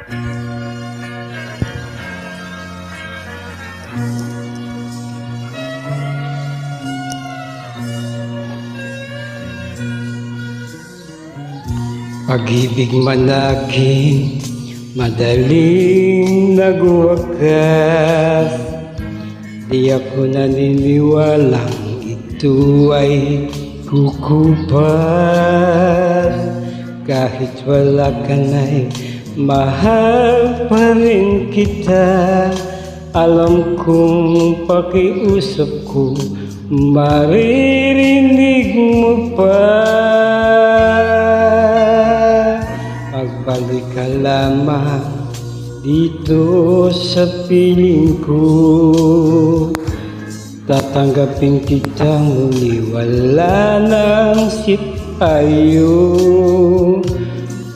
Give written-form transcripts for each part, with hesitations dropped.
Pag-ibig man naging madaling nagwakas, di ako naniniwalang ito ay kukupas. Kahit wala ka na'y mahal pa rin kita. Alam kong pakiusap ko maririnig mo pa. Pagbalik ka lamang dito sa piling ko, tatanggapin kita muli, wala nang sipayo.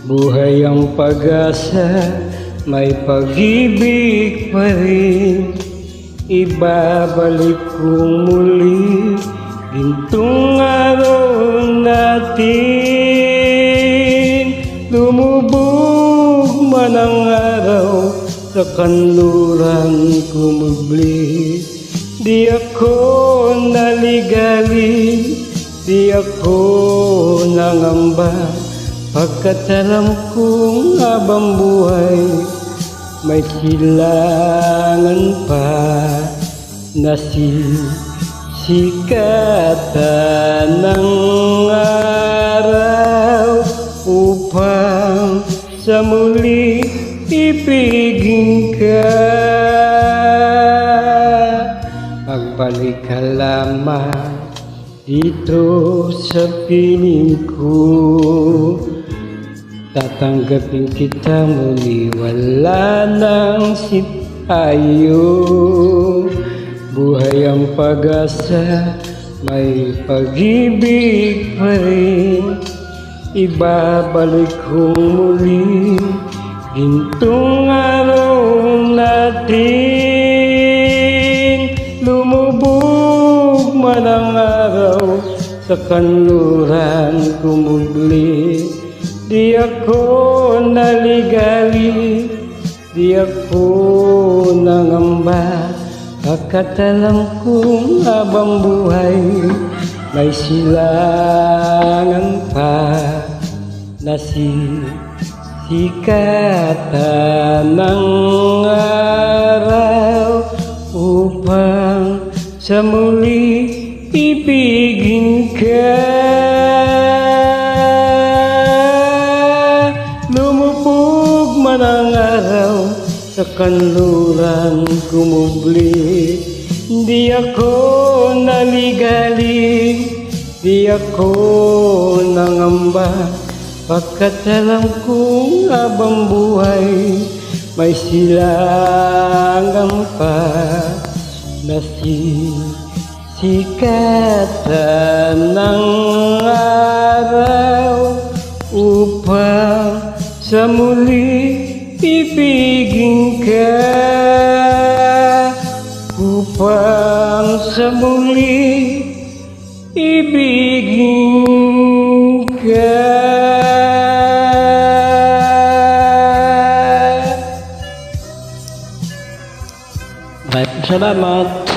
Buhay ang pag-asa, may pag-ibig pa rin. Ibabalik kong muli gintong araw natin. Lumubog man ang araw sa kanluran kumubli, di ako naligali, di ako nangamba, pagkat alam kong habang buhay may kailangan pa na sikatan ng araw upang sa muli ibigin ka. Pagbalik ka lamang dito sa piling ko, tatanggapin kita muli, wala nang sipayo. Buhay ang pag-asa, may pag-ibig pa rin. Ibabalik kong muli gintong araw natin. Lumubog man ang araw sa kanluran kumubli, di ako naligali, di ako nangamba, pagkat alam kong habang buhay may silangan pa na sikatan ng araw upang sa muli ibigin ka. Lumubog man ang araw sa kanluran kumubli, di ako naligali, di ako nangamba, pagkat alam kong habang buhay may silangan pa na sikatan ng araw upang sa muli ibigin ka. Upang sa muli ibigin ka. Maraming salamat.